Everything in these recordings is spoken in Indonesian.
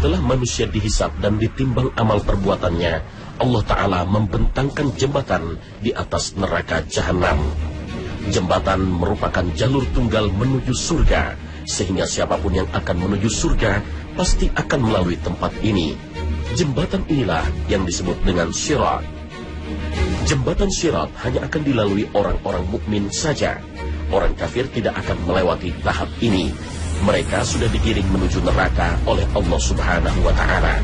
Setelah manusia dihisab dan ditimbang amal perbuatannya, Allah Ta'ala membentangkan jembatan di atas neraka Jahanam. Jembatan merupakan jalur tunggal menuju surga, sehingga siapapun yang akan menuju surga pasti akan melalui tempat ini. Jembatan inilah yang disebut dengan Sirat. Jembatan Sirat hanya akan dilalui orang-orang mukmin saja. Orang kafir tidak akan melewati tahap ini. Mereka sudah digiring menuju neraka oleh Allah Subhanahu wa Ta'ala.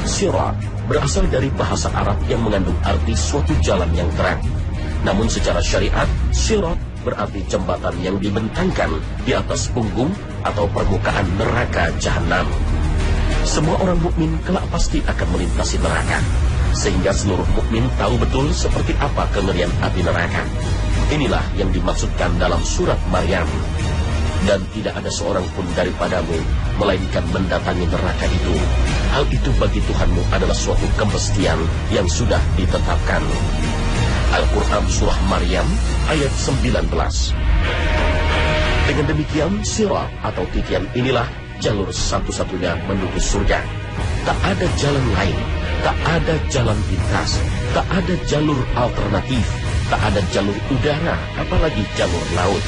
Sirat berasal dari bahasa Arab yang mengandung arti suatu jalan yang terang. Namun secara syariat, sirat berarti jembatan yang dibentangkan di atas punggung atau permukaan neraka Jahanam. Semua orang mukmin kelak pasti akan melintasi neraka, sehingga seluruh mukmin tahu betul seperti apa kengerian api neraka. Inilah yang dimaksudkan dalam surat Maryam. Dan tidak ada seorang pun daripadamu melainkan mendatangi neraka itu. Hal itu bagi Tuhanmu adalah suatu kemestian yang sudah ditetapkan. Al-Quran Surah Maryam ayat 19. Dengan demikian, sirat atau titian inilah jalur satu-satunya menuju surga. Tak ada jalan lain, tak ada jalan pintas, tak ada jalur alternatif, tak ada jalur udara, apalagi jalur laut.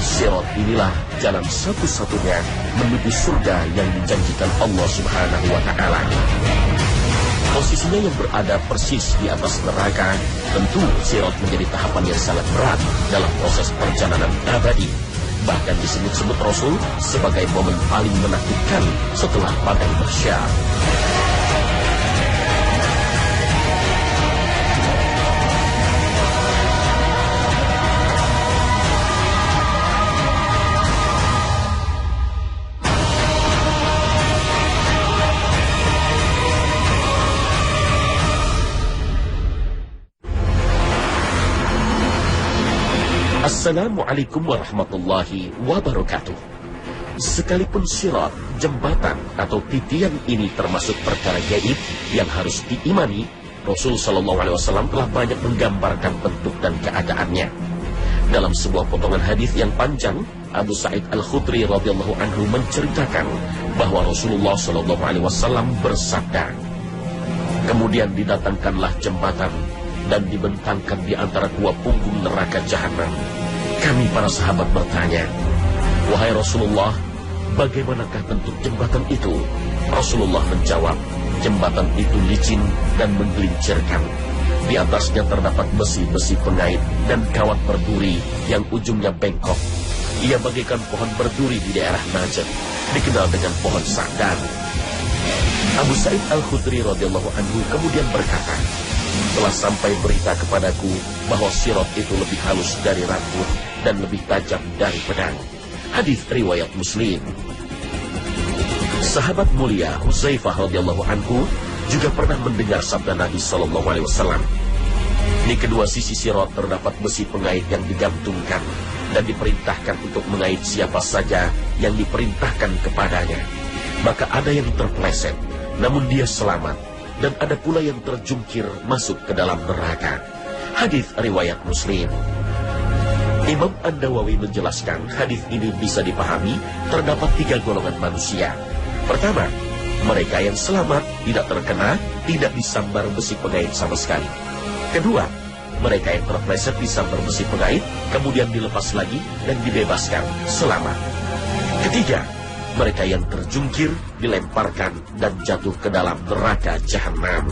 Sirat inilah jalan satu-satunya menuju surga yang dijanjikan Allah Subhanahu wa Ta'ala. Posisinya yang berada persis di atas neraka, tentu sirat menjadi tahapan yang sangat berat dalam proses perjalanan abadi. Bahkan disebut-sebut Rasul sebagai momen paling menakutkan setelah padang mahsyar. Assalamualaikum warahmatullahi wabarakatuh. Sekalipun sirat, jembatan atau titian ini termasuk perkara gaib yang harus diimani, Rasul SAW telah banyak menggambarkan bentuk dan keadaannya. Dalam sebuah potongan hadis yang panjang, Abu Sa'id Al-Khudri radhiyallahu anhu menceritakan bahwa Rasulullah SAW bersabda, "Kemudian didatangkanlah jembatan dan dibentangkan di antara dua punggung neraka Jahanam. Kami para sahabat bertanya, 'Wahai Rasulullah, bagaimanakah bentuk jembatan itu?' Rasulullah menjawab, 'Jembatan itu licin dan menggelincirkan. Di atasnya terdapat besi-besi pengait dan kawat berduri yang ujungnya bengkok. Ia bagaikan pohon berduri di daerah Najd, dikenal dengan pohon sa'dan.'" Abu Sa'id Al-Khudri radhiyallahu anhu kemudian berkata, "Telah sampai berita kepadaku bahwa sirat itu lebih halus dari rambut dan lebih tajam dari pedang." Hadis riwayat Muslim. Sahabat mulia Hudzaifah radhiyallahu anhu juga pernah mendengar sabda Nabi sallallahu alaihi wasallam. Di kedua sisi sirat terdapat besi pengait yang digantungkan dan diperintahkan untuk mengait siapa saja yang diperintahkan kepadanya. Maka ada yang terpeleset, namun dia selamat, dan ada pula yang terjungkir masuk ke dalam neraka. Hadis riwayat Muslim. Imam An-Nawawi menjelaskan hadis ini bisa dipahami terdapat 3 golongan manusia. Pertama, mereka yang selamat, tidak terkena, tidak disambar besi pengait sama sekali. Kedua, mereka yang terpleset disambar besi pengait, kemudian dilepas lagi dan dibebaskan, selamat. Ketiga, mereka yang terjungkir, dilemparkan, dan jatuh ke dalam neraka Jahanam.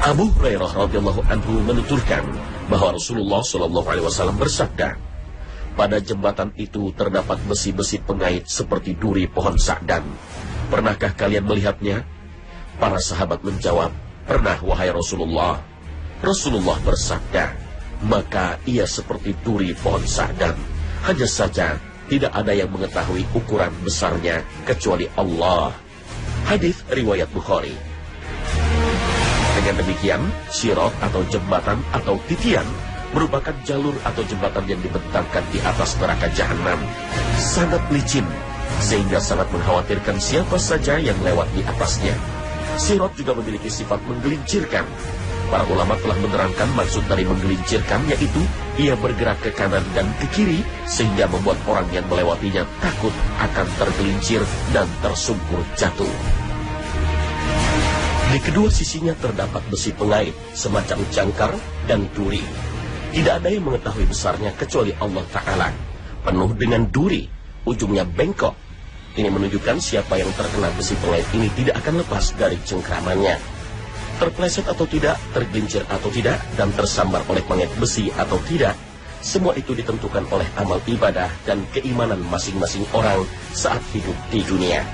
Abu Hurairah radhiyallahu anhu menuturkan bahwa Rasulullah SAW bersabda, "Pada jembatan itu terdapat besi-besi pengait seperti duri pohon sa'dan. Pernahkah kalian melihatnya?" Para sahabat menjawab, "Pernah, wahai Rasulullah." Rasulullah bersabda, "Maka ia seperti duri pohon sa'dan. Hanya saja tidak ada yang mengetahui ukuran besarnya kecuali Allah." Hadis riwayat Bukhari. Dengan demikian, sirat atau jembatan atau titian merupakan jalur atau jembatan yang dibentangkan di atas neraka Jahanam. Sangat licin, sehingga sangat mengkhawatirkan siapa saja yang lewat di atasnya. Sirat juga memiliki sifat menggelincirkan. Para ulama telah menerangkan maksud dari menggelincirkan, yaitu ia bergerak ke kanan dan ke kiri sehingga membuat orang yang melewatinya takut akan tergelincir dan tersungkur jatuh. Di kedua sisinya terdapat besi pengait semacam cangkar dan duri. Tidak ada yang mengetahui besarnya kecuali Allah Ta'ala. Penuh dengan duri, ujungnya bengkok. Ini menunjukkan siapa yang terkena besi pengait ini tidak akan lepas dari cengkramannya. Terpleset atau tidak, tergelincir atau tidak, dan tersambar oleh pengait besi atau tidak, semua itu ditentukan oleh amal ibadah dan keimanan masing-masing orang saat hidup di dunia.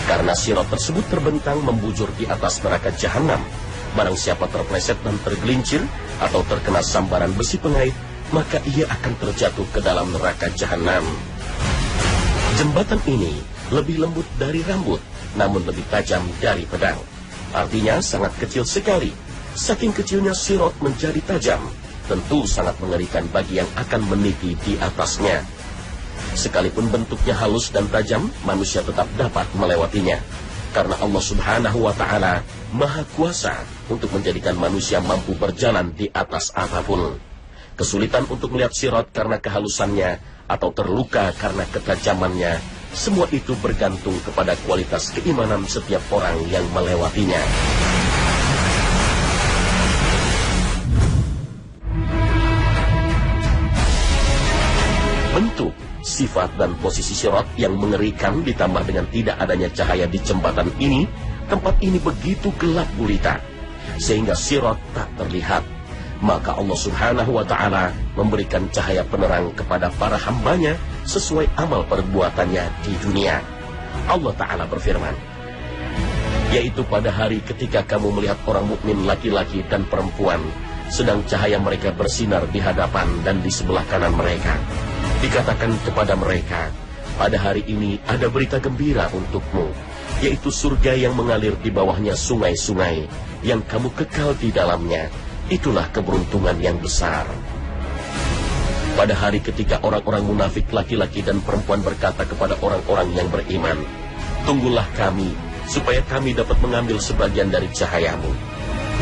Karena sirat tersebut terbentang membujur di atas neraka jahanam, barang siapa terpleset dan tergelincir atau terkena sambaran besi pengait, maka ia akan terjatuh ke dalam neraka jahanam. Jembatan ini lebih lembut dari rambut, namun lebih tajam dari pedang. Artinya sangat kecil sekali. Saking kecilnya sirat menjadi tajam, tentu sangat mengerikan bagi yang akan meniti di atasnya. Sekalipun bentuknya halus dan tajam, manusia tetap dapat melewatinya. Karena Allah Subhanahu wa Ta'ala Maha Kuasa untuk menjadikan manusia mampu berjalan di atas apapun. Kesulitan untuk melihat sirat karena kehalusannya atau terluka karena ketajamannya, semua itu bergantung kepada kualitas keimanan setiap orang yang melewatinya. Bentuk, sifat dan posisi sirat yang mengerikan ditambah dengan tidak adanya cahaya di jembatan ini, tempat ini begitu gelap gulita sehingga sirat tak terlihat. Maka Allah Subhanahu wa Ta'ala memberikan cahaya penerang kepada para hambanya sesuai amal perbuatannya di dunia. Allah Ta'ala berfirman, yaitu pada hari ketika kamu melihat orang mukmin laki-laki dan perempuan, sedang cahaya mereka bersinar di hadapan dan di sebelah kanan mereka. Dikatakan kepada mereka, pada hari ini ada berita gembira untukmu, yaitu surga yang mengalir di bawahnya sungai-sungai, yang kamu kekal di dalamnya. Itulah keberuntungan yang besar. Pada hari ketika orang-orang munafik laki-laki dan perempuan berkata kepada orang-orang yang beriman, tunggulah kami, supaya kami dapat mengambil sebagian dari cahayamu.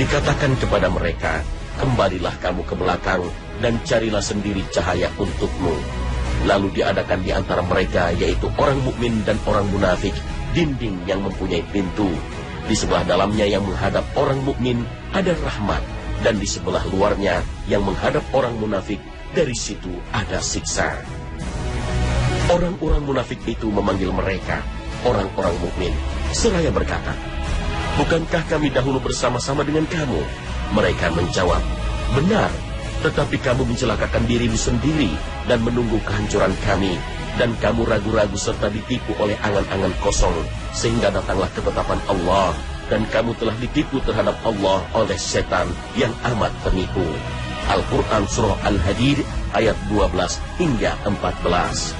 Dikatakan kepada mereka, kembalilah kamu ke belakang dan carilah sendiri cahaya untukmu. Lalu diadakan di antara mereka, yaitu orang mukmin dan orang munafik, dinding yang mempunyai pintu. Di sebelah dalamnya yang menghadap orang mukmin ada rahmat, dan di sebelah luarnya yang menghadap orang munafik, dari situ ada siksa. Orang-orang munafik itu memanggil mereka, orang-orang mukmin, seraya berkata, bukankah kami dahulu bersama-sama dengan kamu? Mereka menjawab, benar, tetapi kamu mencelakakan dirimu sendiri dan menunggu kehancuran kami, dan kamu ragu-ragu serta ditipu oleh angan-angan kosong, sehingga datanglah ketetapan Allah, dan kamu telah ditipu terhadap Allah oleh setan yang amat penipu. Al-Quran Surah Al-Hadid ayat 12 hingga 14.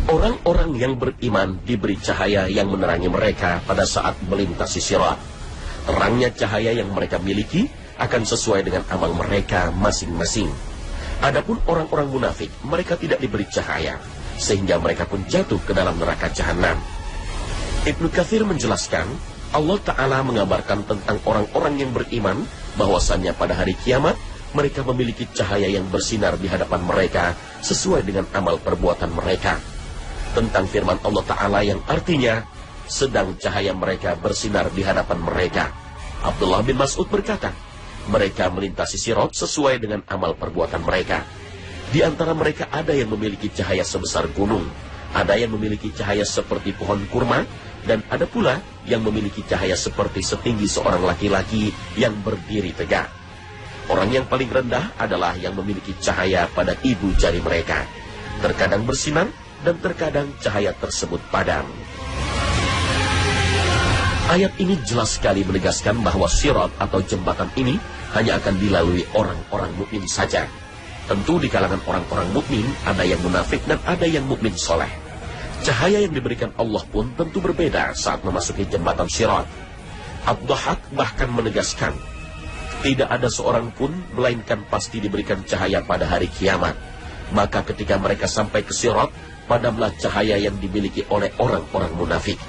Orang-orang yang beriman diberi cahaya yang menerangi mereka pada saat melintasi sirat. Terangnya cahaya yang mereka miliki akan sesuai dengan amal mereka masing-masing. Adapun orang-orang munafik, mereka tidak diberi cahaya, sehingga mereka pun jatuh ke dalam neraka jahanam. Ibnu Katsir menjelaskan, Allah Ta'ala mengabarkan tentang orang-orang yang beriman, bahwasannya pada hari kiamat, mereka memiliki cahaya yang bersinar di hadapan mereka, sesuai dengan amal perbuatan mereka. Tentang firman Allah Ta'ala yang artinya, sedang cahaya mereka bersinar di hadapan mereka. Abdullah bin Mas'ud berkata, mereka melintasi sirat sesuai dengan amal perbuatan mereka. Di antara mereka ada yang memiliki cahaya sebesar gunung, ada yang memiliki cahaya seperti pohon kurma, dan ada pula yang memiliki cahaya seperti setinggi seorang laki-laki yang berdiri tegak. Orang yang paling rendah adalah yang memiliki cahaya pada ibu jari mereka. Terkadang bersinar dan terkadang cahaya tersebut padam. Ayat ini jelas sekali menegaskan bahwa sirat atau jembatan ini hanya akan dilalui orang-orang mukmin saja. Tentu di kalangan orang-orang mukmin ada yang munafik dan ada yang mukmin soleh. Cahaya yang diberikan Allah pun tentu berbeda saat memasuki jembatan sirat. Ad-Dhahhak bahkan menegaskan, tidak ada seorang pun melainkan pasti diberikan cahaya pada hari kiamat. Maka ketika mereka sampai ke sirat, padamlah cahaya yang dimiliki oleh orang-orang munafik.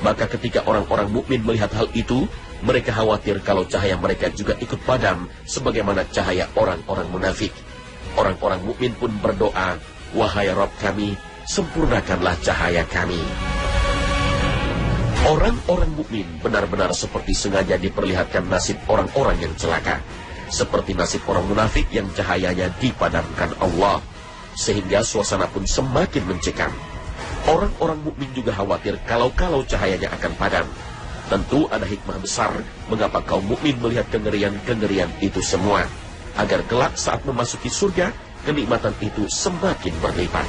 Maka ketika orang-orang mukmin melihat hal itu, Mereka khawatir kalau cahaya mereka juga ikut padam sebagaimana cahaya orang-orang munafik. Orang-orang mukmin pun berdoa, "Wahai Rabb kami, sempurnakanlah cahaya kami." Orang-orang mukmin benar-benar seperti sengaja diperlihatkan nasib orang-orang yang celaka, seperti nasib orang munafik yang cahayanya dipadamkan Allah, sehingga suasana pun semakin mencekam. Orang-orang mukmin juga khawatir kalau cahayanya akan padam. Tentu ada hikmah besar mengapa kaum mukmin melihat kengerian-kengerian itu semua, agar kelak saat memasuki surga, kenikmatan itu semakin berlipat.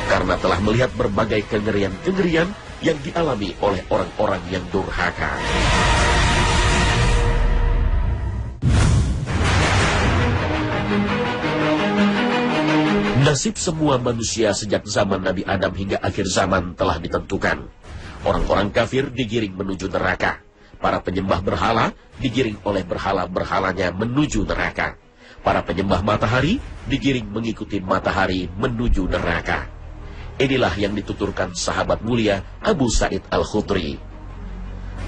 Karena telah melihat berbagai kengerian-kengerian yang dialami oleh orang-orang yang durhaka. Nasib semua manusia sejak zaman Nabi Adam hingga akhir zaman telah ditentukan. Orang-orang kafir digiring menuju neraka. Para penyembah berhala digiring oleh berhala-berhalanya menuju neraka. Para penyembah matahari digiring mengikuti matahari menuju neraka. Inilah yang dituturkan sahabat mulia Abu Sa'id Al-Khudri.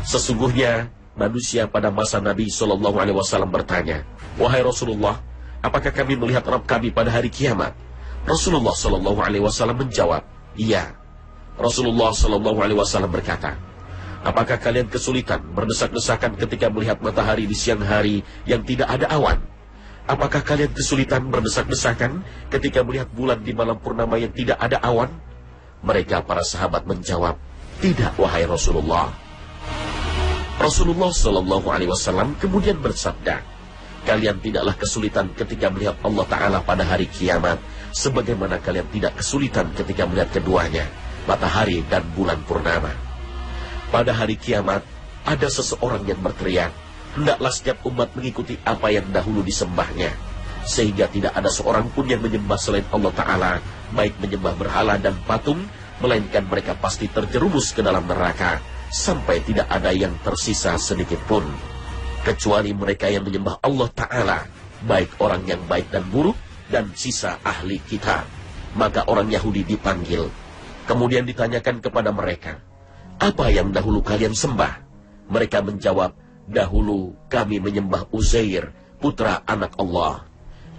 Sesungguhnya manusia pada masa Nabi SAW bertanya, "Wahai Rasulullah, apakah kami melihat Rabb kami pada hari kiamat?" Rasulullah SAW menjawab, "Iya." Rasulullah SAW berkata, "Apakah kalian kesulitan berdesak-desakan ketika melihat matahari di siang hari yang tidak ada awan? Apakah kalian kesulitan berdesak-desakan ketika melihat bulan di malam purnama yang tidak ada awan?" Mereka para sahabat menjawab, "Tidak, wahai Rasulullah." Rasulullah SAW kemudian bersabda, "Kalian tidaklah kesulitan ketika melihat Allah Ta'ala pada hari kiamat, sebagaimana kalian tidak kesulitan ketika melihat keduanya, matahari dan bulan purnama." Pada hari kiamat, ada seseorang yang berteriak, "Hendaklah setiap umat mengikuti apa yang dahulu disembahnya," sehingga tidak ada seorang pun yang menyembah selain Allah Ta'ala, baik menyembah berhala dan patung, melainkan mereka pasti terjerumus ke dalam neraka, sampai tidak ada yang tersisa sedikit pun. Kecuali mereka yang menyembah Allah Ta'ala, baik orang yang baik dan buruk, dan sisa ahli kitab. Maka orang Yahudi dipanggil. Kemudian ditanyakan kepada mereka, "Apa yang dahulu kalian sembah?" Mereka menjawab, "Dahulu kami menyembah Uzair, putra anak Allah."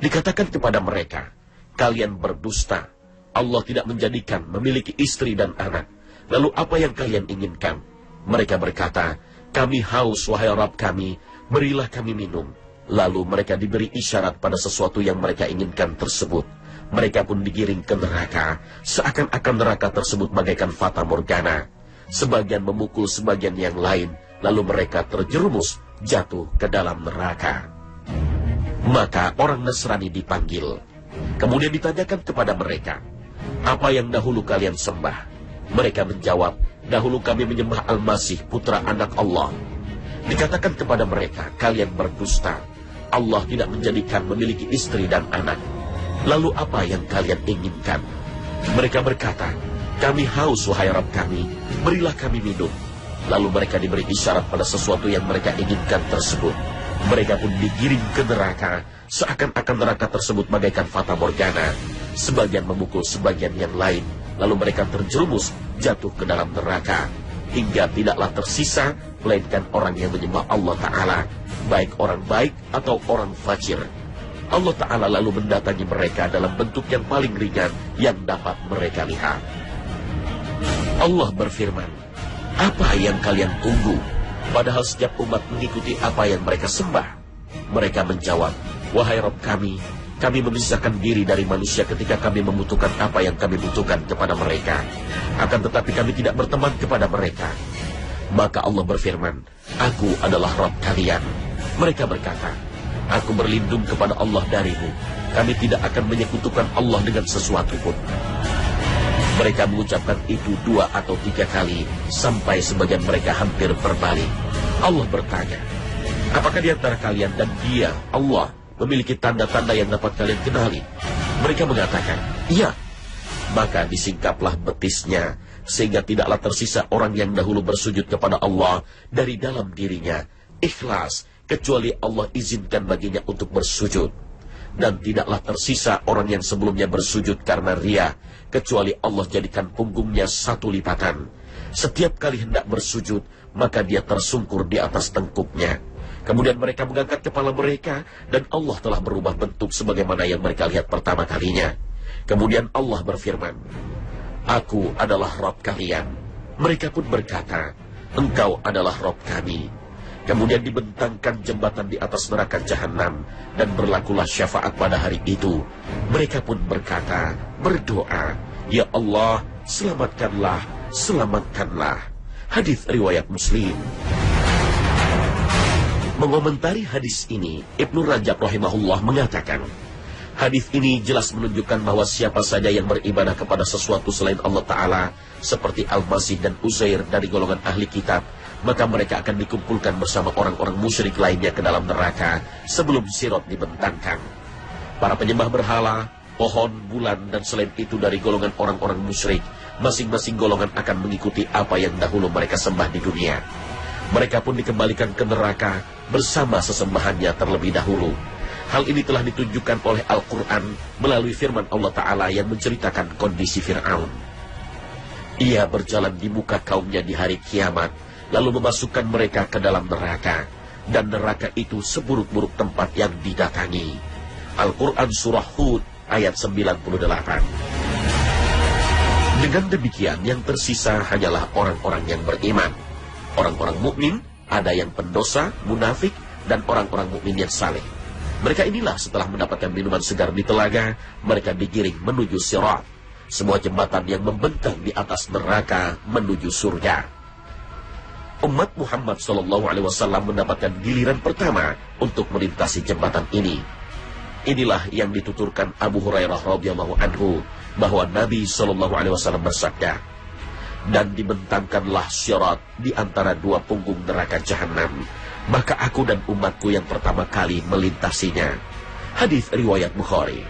Dikatakan kepada mereka, "Kalian berdusta. Allah tidak menjadikan memiliki istri dan anak. Lalu apa yang kalian inginkan?" Mereka berkata, "Kami haus, wahai Rabb kami, berilah kami minum." Lalu mereka diberi isyarat pada sesuatu yang mereka inginkan tersebut. Mereka pun digiring ke neraka, seakan-akan neraka tersebut bagaikan fata morgana. Sebagian memukul sebagian yang lain, lalu mereka terjerumus jatuh ke dalam neraka. Maka orang Nasrani dipanggil. Kemudian ditanyakan kepada mereka, "Apa yang dahulu kalian sembah?" Mereka menjawab, "Dahulu kami menyembah Al-Masih, putra anak Allah." Dikatakan kepada mereka, "Kalian berdusta. Allah tidak menjadikan memiliki istri dan anak. Lalu apa yang kalian inginkan?" Mereka berkata, "Kami haus, wahai Rabb kami, berilah kami minum." Lalu mereka diberi isyarat pada sesuatu yang mereka inginkan tersebut. Mereka pun digiring ke neraka, seakan-akan neraka tersebut bagaikan fata morgana. Sebagian memukul sebagian yang lain, lalu mereka terjerumus jatuh ke dalam neraka, hingga tidaklah tersisa melainkan orang yang menyembah Allah Ta'ala, baik orang baik atau orang fajir. Allah Ta'ala lalu mendatangi mereka dalam bentuk yang paling ringan yang dapat mereka lihat. Allah berfirman, "Apa yang kalian tunggu? Padahal setiap umat mengikuti apa yang mereka sembah." Mereka menjawab, "Wahai Rabb kami, kami memisahkan diri dari manusia ketika kami membutuhkan apa yang kami butuhkan kepada mereka. Akan tetapi kami tidak berteman kepada mereka." Maka Allah berfirman, "Aku adalah Rabb kalian." Mereka berkata, "Aku berlindung kepada Allah darimu. Kami tidak akan menyekutukan Allah dengan sesuatu pun." Mereka mengucapkan itu 2 atau 3 kali, sampai sebagian mereka hampir berbalik. Allah bertanya, "Apakah di antara kalian dan Dia, Allah, memiliki tanda-tanda yang dapat kalian kenali?" Mereka mengatakan, "Iya." Maka disingkaplah betisnya, sehingga tidaklah tersisa orang yang dahulu bersujud kepada Allah dari dalam dirinya, ikhlas, kecuali Allah izinkan baginya untuk bersujud. Dan tidaklah tersisa orang yang sebelumnya bersujud karena riya, kecuali Allah jadikan punggungnya 1 lipatan. Setiap kali hendak bersujud, maka dia tersungkur di atas tengkuknya. Kemudian mereka mengangkat kepala mereka, dan Allah telah berubah bentuk sebagaimana yang mereka lihat pertama kalinya. Kemudian Allah berfirman, Aku adalah Rabb kalian. Mereka pun berkata, Engkau adalah Rabb kami. Kemudian dibentangkan jembatan di atas neraka Jahanam, dan berlakulah syafaat pada hari itu. Mereka pun berkata, berdoa, Ya Allah, selamatkanlah, selamatkanlah. Hadis riwayat Muslim. Mengomentari hadis ini, Ibnu Rajab rahimahullah mengatakan, hadis ini jelas menunjukkan bahwa siapa saja yang beribadah kepada sesuatu selain Allah Ta'ala, seperti Al-Masih dan Uzair dari golongan ahli kitab, maka mereka akan dikumpulkan bersama orang-orang musyrik lainnya ke dalam neraka sebelum sirat dibentangkan. Para penyembah berhala, pohon, bulan, dan selain itu dari golongan orang-orang musyrik, masing-masing golongan akan mengikuti apa yang dahulu mereka sembah di dunia. Mereka pun dikembalikan ke neraka bersama sesembahannya terlebih dahulu. Hal ini telah ditunjukkan oleh Al-Quran melalui firman Allah Ta'ala yang menceritakan kondisi Fir'aun. Ia berjalan di muka kaumnya di hari kiamat, lalu memasukkan mereka ke dalam neraka, dan neraka itu seburuk-buruk tempat yang didatangi. Al-Quran Surah Hud ayat 98. Dengan demikian yang tersisa hanyalah orang-orang yang beriman. Orang-orang mukmin, ada yang pendosa, munafik, dan orang-orang mukmin yang saleh. Mereka inilah setelah mendapatkan minuman segar di telaga, mereka digiring menuju sirat, sebuah jembatan yang membentang di atas neraka menuju surga. Umat Muhammad SAW mendapatkan giliran pertama untuk melintasi jembatan ini. Inilah yang dituturkan Abu Hurairah radhiyallahu anhu bahwa Nabi SAW bersabda, dan dibentangkanlah sirat di antara dua punggung neraka Jahanam, maka aku dan umatku yang pertama kali melintasinya. Hadis riwayat Bukhari.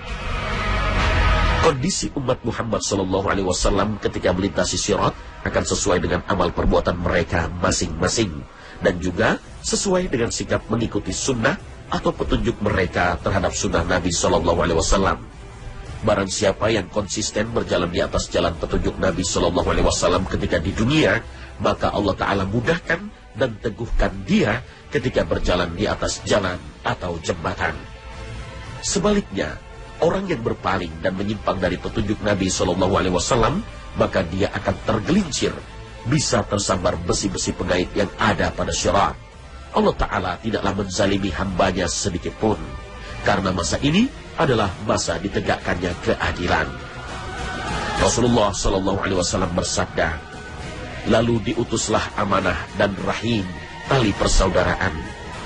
Kondisi umat Muhammad SAW ketika melintasi sirat akan sesuai dengan amal perbuatan mereka masing-masing, dan juga sesuai dengan sikap mengikuti sunnah atau petunjuk mereka terhadap sunnah Nabi SAW. Barang siapa yang konsisten berjalan di atas jalan petunjuk Nabi SAW ketika di dunia, maka Allah Ta'ala mudahkan dan teguhkan dia ketika berjalan di atas jalan atau jembatan. Sebaliknya, orang yang berpaling dan menyimpang dari petunjuk Nabi SAW, maka dia akan tergelincir, bisa tersambar besi-besi pengait yang ada pada syirat. Allah Ta'ala tidaklah menzalimi hambanya sedikit pun, karena masa ini adalah masa ditegakkannya keadilan. Rasulullah SAW bersabda, lalu diutuslah Amanah dan Rahim, tali persaudaraan.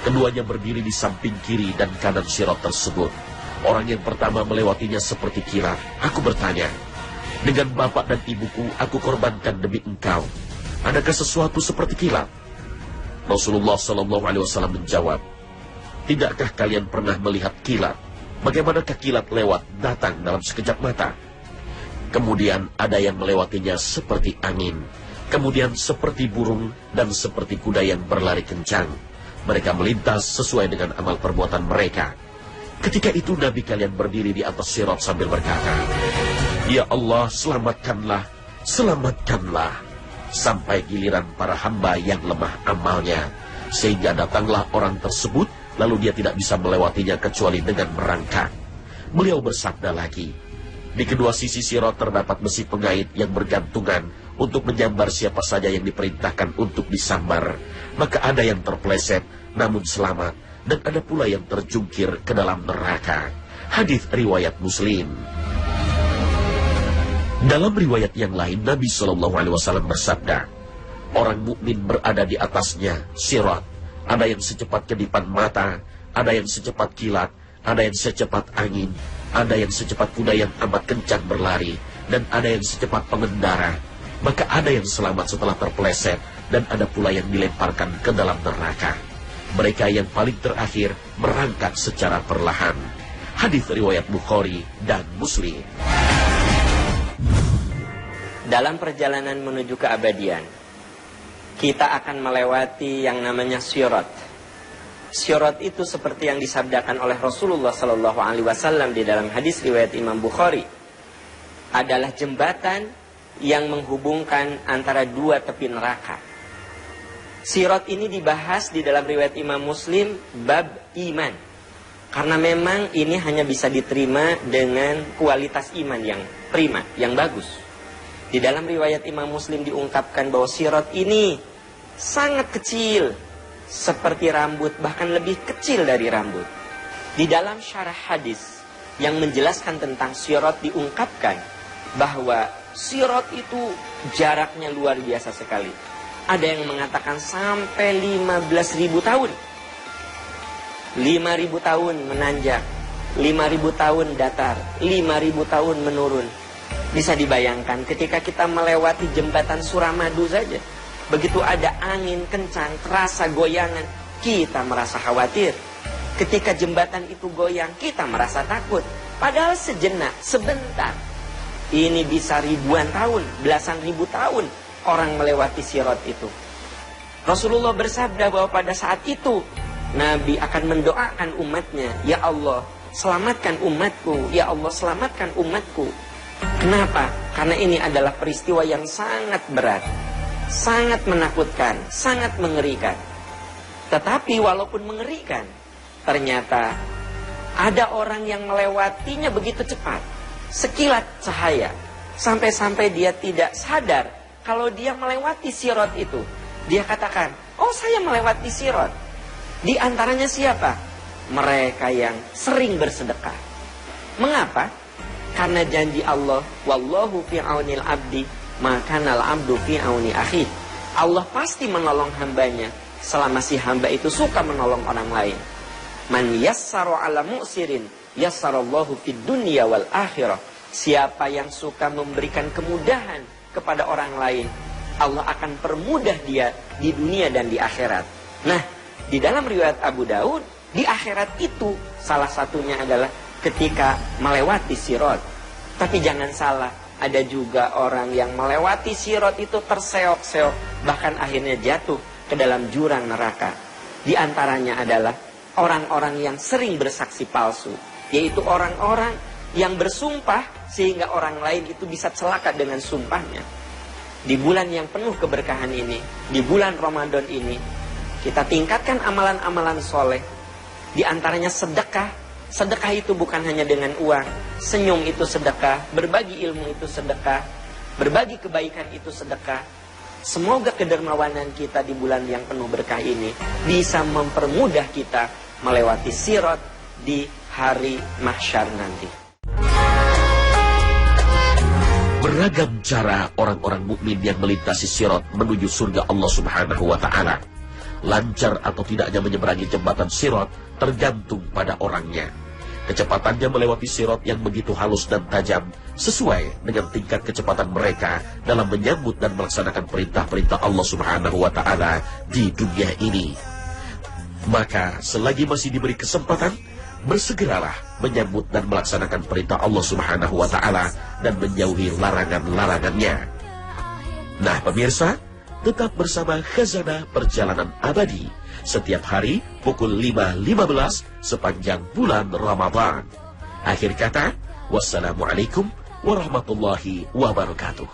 Keduanya berdiri di samping kiri dan kanan sirat tersebut. Orang yang pertama melewatinya seperti kilat. Aku bertanya, dengan bapak dan ibuku aku korbankan demi engkau, adakah sesuatu seperti kilat? Rasulullah SAW menjawab, tidakkah kalian pernah melihat kilat? Bagaimanakah kilat lewat datang dalam sekejap mata? Kemudian ada yang melewatinya seperti angin, kemudian seperti burung, dan seperti kuda yang berlari kencang. Mereka melintas sesuai dengan amal perbuatan mereka. Ketika itu Nabi kalian berdiri di atas sirat sambil berkata, Ya Allah, selamatkanlah, selamatkanlah, sampai giliran para hamba yang lemah amalnya, sehingga datanglah orang tersebut, lalu dia tidak bisa melewatinya kecuali dengan merangkak. Beliau bersabda lagi, di kedua sisi sirat terdapat besi pengait yang bergantungan untuk menyambar siapa saja yang diperintahkan untuk disambar. Maka ada yang terpeleset namun selamat, dan ada pula yang terjungkir ke dalam neraka. Hadis riwayat Muslim. Dalam riwayat yang lain, Nabi SAW bersabda, orang mukmin berada di atasnya sirat. Ada yang secepat kedipan mata, ada yang secepat kilat, ada yang secepat angin, ada yang secepat kuda yang amat kencang berlari, dan ada yang secepat pengendara. Maka ada yang selamat setelah terpeleset, dan ada pula yang dilemparkan ke dalam neraka. Mereka yang paling terakhir merangkak secara perlahan. Hadis riwayat Bukhari dan Muslim. Dalam perjalanan menuju keabadian, kita akan melewati yang namanya syirat. Syirat itu seperti yang disabdakan oleh Rasulullah SAW di dalam hadis riwayat Imam Bukhari, adalah jembatan yang menghubungkan antara dua tepi neraka. Sirat ini dibahas di dalam riwayat Imam Muslim bab iman. Karena memang ini hanya bisa diterima dengan kualitas iman yang prima, yang bagus. Di dalam riwayat Imam Muslim diungkapkan bahwa sirat ini sangat kecil, seperti rambut, bahkan lebih kecil dari rambut. Di dalam syarah hadis yang menjelaskan tentang sirat diungkapkan bahwa sirat itu jaraknya luar biasa sekali. Ada yang mengatakan sampai 15.000 tahun. 5.000 tahun menanjak, 5.000 tahun datar, 5.000 tahun menurun. Bisa dibayangkan ketika kita melewati jembatan Suramadu saja, begitu ada angin kencang, terasa goyangan, kita merasa khawatir. Ketika jembatan itu goyang, kita merasa takut. Padahal sejenak, sebentar. Ini bisa ribuan tahun, belasan ribu tahun orang melewati sirat itu. Rasulullah bersabda bahwa pada saat itu Nabi akan mendoakan umatnya, ya Allah, selamatkan umatku, ya Allah, selamatkan umatku. Kenapa? Karena ini adalah peristiwa yang sangat berat, sangat menakutkan, sangat mengerikan. Tetapi walaupun mengerikan, ternyata ada orang yang melewatinya begitu cepat, sekilat cahaya, sampai-sampai dia tidak sadar kalau dia melewati sirat itu. Dia katakan, oh saya melewati sirat. Di antaranya siapa? Mereka yang sering bersedekah. Mengapa? Karena janji Allah, wallahu fi aunil abdi, maka nal abdu fi auni akhi. Allah pasti menolong hambanya selama si hamba itu suka menolong orang lain. Man yassara ala mu'sirin yassarallahu fid dunya wal akhirah. Siapa yang suka memberikan kemudahan kepada orang lain, Allah akan permudah dia di dunia dan di akhirat. Nah, di dalam riwayat Abu Daud, di akhirat itu salah satunya adalah ketika melewati sirat. Tapi jangan salah, ada juga orang yang melewati sirat itu terseok-seok, bahkan akhirnya jatuh ke dalam jurang neraka. Di antaranya adalah orang-orang yang sering bersaksi palsu, yaitu orang-orang yang bersumpah sehingga orang lain itu bisa celaka dengan sumpahnya. Di bulan yang penuh keberkahan ini, di bulan Ramadan ini, kita tingkatkan amalan-amalan soleh. Di antaranya sedekah. Sedekah itu bukan hanya dengan uang. Senyum itu sedekah, berbagi ilmu itu sedekah, berbagi kebaikan itu sedekah. Semoga kedermawanan kita di bulan yang penuh berkah ini bisa mempermudah kita melewati sirat di hari mahsyar nanti. Beragam cara orang-orang mukmin yang melintasi sirat menuju surga Allah Subhanahu wa Ta'ala. Lancar atau tidaknya menyeberangi jembatan sirat tergantung pada orangnya. Kecepatannya melewati sirat yang begitu halus dan tajam sesuai dengan tingkat kecepatan mereka dalam menyambut dan melaksanakan perintah-perintah Allah Subhanahu wa Ta'ala di dunia ini. Maka selagi masih diberi kesempatan, bersegeralah menyambut dan melaksanakan perintah Allah Subhanahu wa Ta'ala dan menjauhi larangan-larangannya. Nah pemirsa, tetap bersama Khazanah Perjalanan Abadi setiap hari pukul 5.15 sepanjang bulan Ramadan. Akhir kata, wassalamualaikum warahmatullahi wabarakatuh.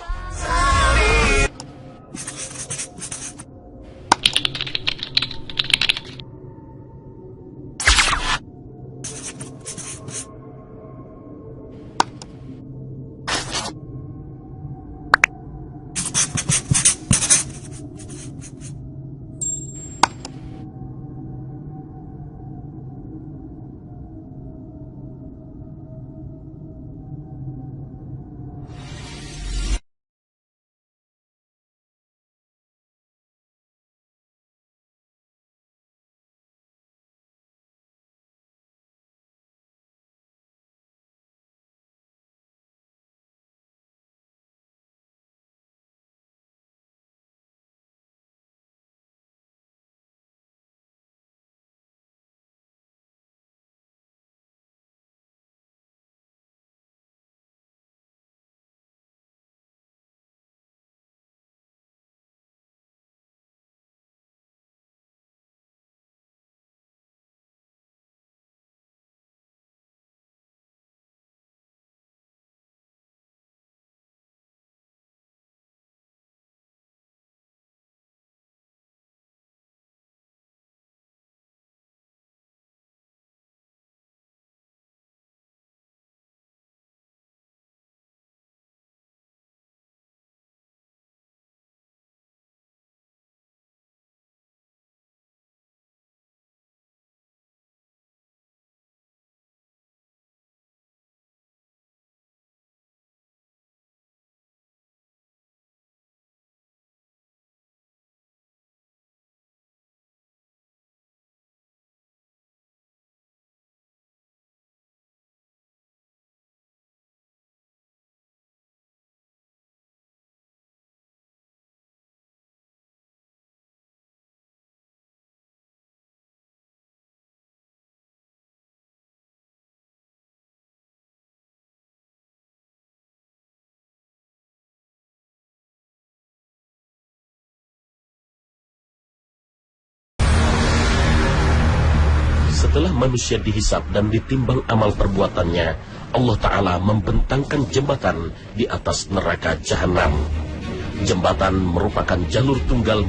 tatkala manusia dihisab dan ditimbang amal perbuatannya, Allah Ta'ala membentangkan jembatan di atas neraka jahanam. Jembatan merupakan jalur tunggal